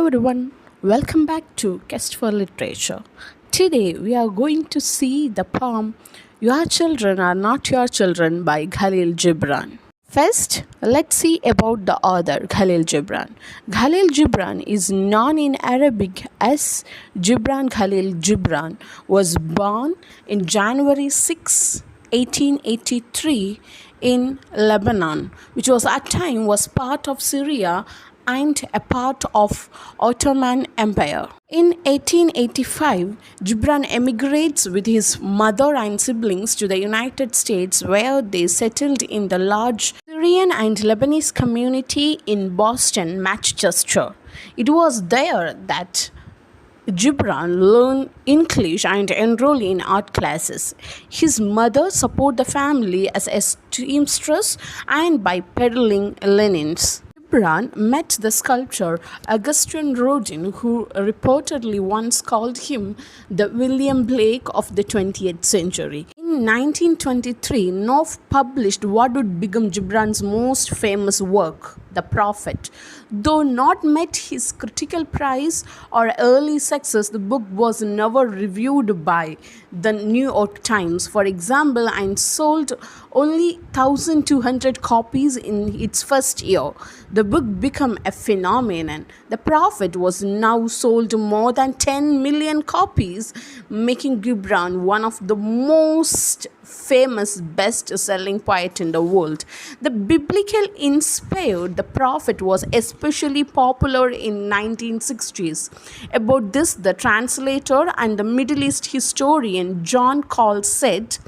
everyone, welcome back to Quest for Literature. Today we are going to see the poem Your Children Are Not Your Children by Khalil Gibran. First, let's see about the author Khalil Gibran. Khalil Gibran is known in Arabic as Gibran. Khalil Gibran was born in January 6, 1883 in Lebanon, which was at time was part of Syria and a part of Ottoman Empire. In 1885, Gibran emigrates with his mother and siblings to the United States, where they settled in the large Syrian and Lebanese community in Boston, Massachusetts. It was there that Gibran learned English and enrolled in art classes. His mother supported the family as a seamstress and by peddling linens. Gibran met the sculptor Augustin Rodin, who reportedly once called him the William Blake of the 20th century. In 1923, Knopf published what would become Gibran's most famous work, The Prophet. Though not met his critical praise or early success, the book was never reviewed by the New York Times, for example, and sold only 1,200 copies in its first year. The book became a phenomenon. The Prophet was now sold more than 10 million copies, making Gibran one of the most famous best-selling poet in the world. The biblical inspired The Prophet was especially popular in 1960s. About this, the translator and the Middle East historian John Call said,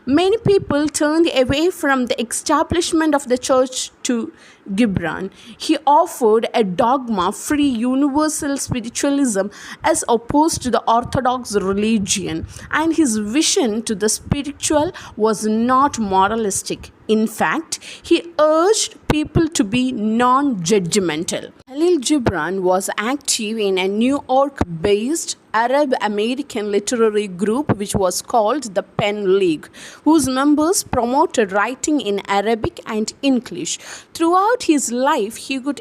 "Many people turned away from the establishment of the church to Gibran. He offered a dogma-free universal spiritualism as opposed to the Orthodox religion, and his vision to the spiritual was not moralistic. In fact, he urged people to be non-judgmental." Khalil Gibran was active in a New York-based Arab-American literary group which was called the Pen League, whose members promoted writing in Arabic and English. Throughout his life, he could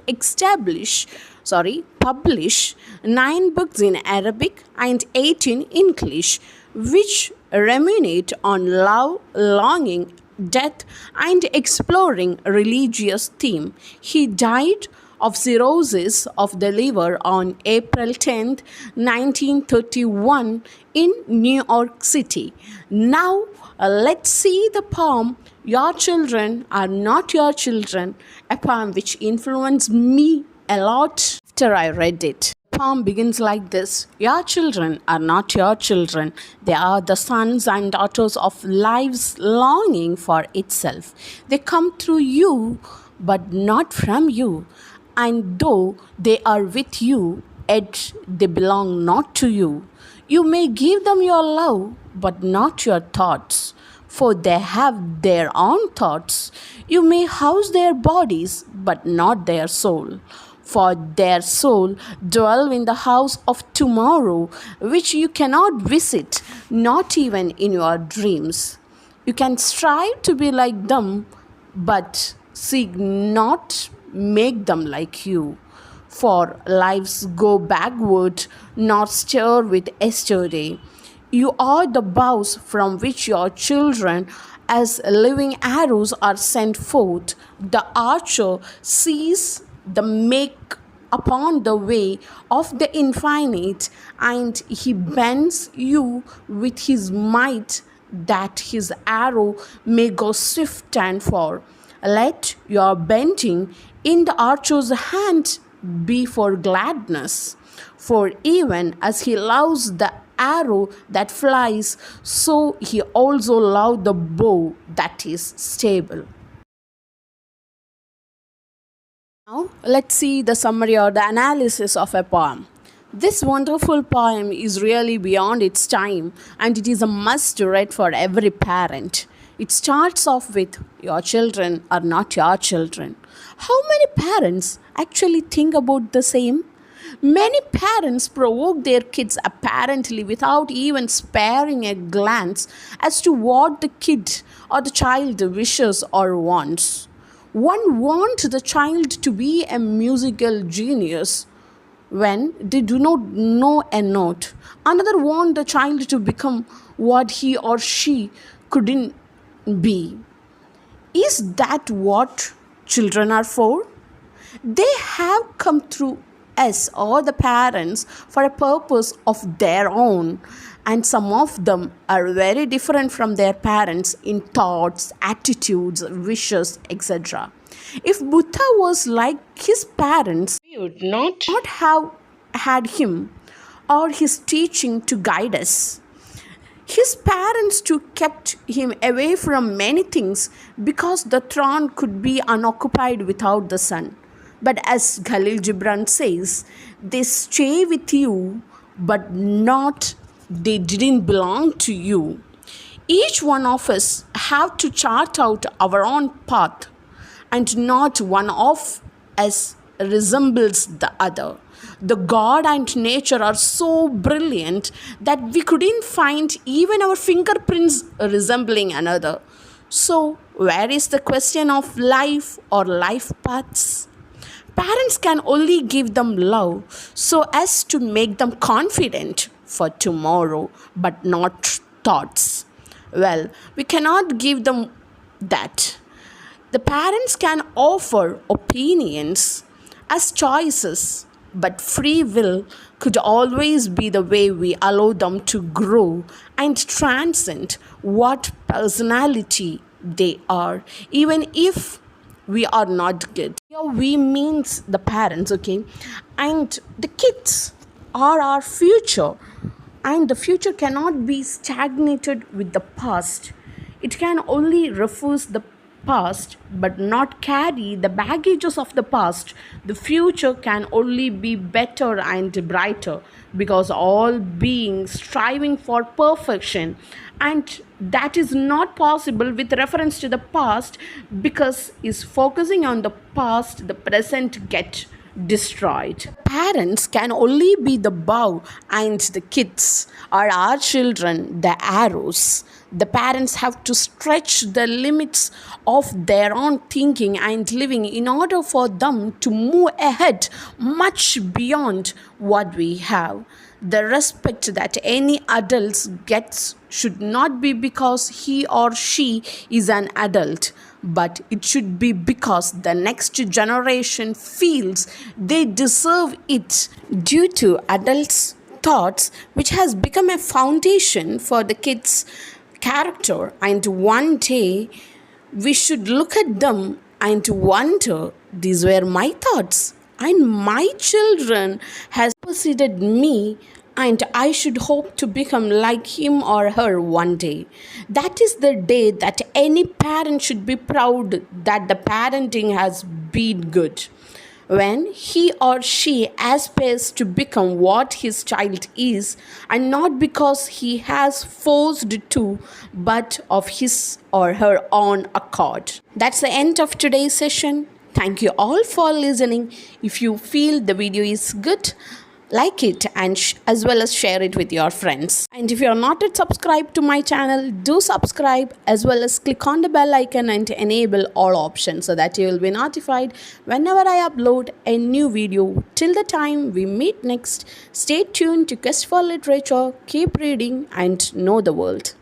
publish 9 books in Arabic and 8 in English, which ruminate on love, longing, death, and exploring religious theme. He died of cirrhosis of the liver on April 10, 1931 in New York City. Now, let's see the poem Your Children Are Not Your Children, a poem which influenced me a lot after I read it. The poem begins like this: Your children are not your children. They are the sons and daughters of life's longing for itself. They come through you, but not from you. And though they are with you, yet they belong not to you. You may give them your love, but not your thoughts, for they have their own thoughts. You may house their bodies, but not their soul, for their soul dwell in the house of tomorrow, which you cannot visit, not even in your dreams. You can strive to be like them, but seek not make them like you, for lives go backward, not stir with yesterday. You are the bows from which your children as living arrows are sent forth. The archer sees the make upon the way of the infinite, and he bends you with his might, that his arrow may go swift and far. Let your bending in the archer's hand be for gladness, for even as he loves the arrow that flies, so he also loves the bow that is stable. Now, let's see the summary or the analysis of a poem. This wonderful poem is really beyond its time, and it is a must read for every parent. It starts off with, Your children are not your children. How many parents actually think about the same? Many parents provoke their kids apparently without even sparing a glance as to what the kid or the child wishes or wants. One wants the child to be a musical genius. when they do not know a note. Another want the child to become what he or she couldn't be. Is that what children are for? They have come through us or the parents for a purpose of their own, and some of them are very different from their parents in thoughts, attitudes, wishes, etc. If Buddha was like his parents, we would not have had him or his teaching to guide us. His parents too kept him away from many things because the throne could be unoccupied without the son. But as Khalil Gibran says, they stay with you, but not they didn't belong to you. Each one of us have to chart out our own path, and not one of us resembles the other. The God and nature are so brilliant that we couldn't find even our fingerprints resembling another. So, where is the question of life or life paths? Parents can only give them love so as to make them confident for tomorrow, but not thoughts. Well, we cannot give them that. The parents can offer opinions as choices, but free will could always be the way we allow them to grow and transcend what personality they are, even if we are not good. Here we means the parents, okay? And the kids are our future, and the future cannot be stagnated with the past. It can only refuse the past but not carry the baggages of the past. The future can only be better and brighter because all beings striving for perfection, and that is not possible with reference to the past, because is focusing on the past, the present get destroyed. Parents can only be the bow, and the kids are our children, the arrows. The parents have to stretch the limits of their own thinking and living in order for them to move ahead much beyond what we have. The respect that any adult gets should not be because he or she is an adult, but it should be because the next generation feels they deserve it due to adults' thoughts, which has become a foundation for the kids' character. And one day we should look at them and wonder, these were my thoughts, and my children has preceded me, and I should hope to become like him or her one day. That is the day that any parent should be proud that the parenting has been good. When he or she aspires to become what his child is, and not because he has forced to, but of his or her own accord. That's the end of today's session. Thank you all for listening. If you feel the video is good, like it and as well as share it with your friends. And if you are not yet subscribed to my channel, do subscribe as well as click on the bell icon and enable all options so that you will be notified whenever I upload a new video. Till the time we meet next, stay tuned to Quest for Literature. Keep reading and know the world.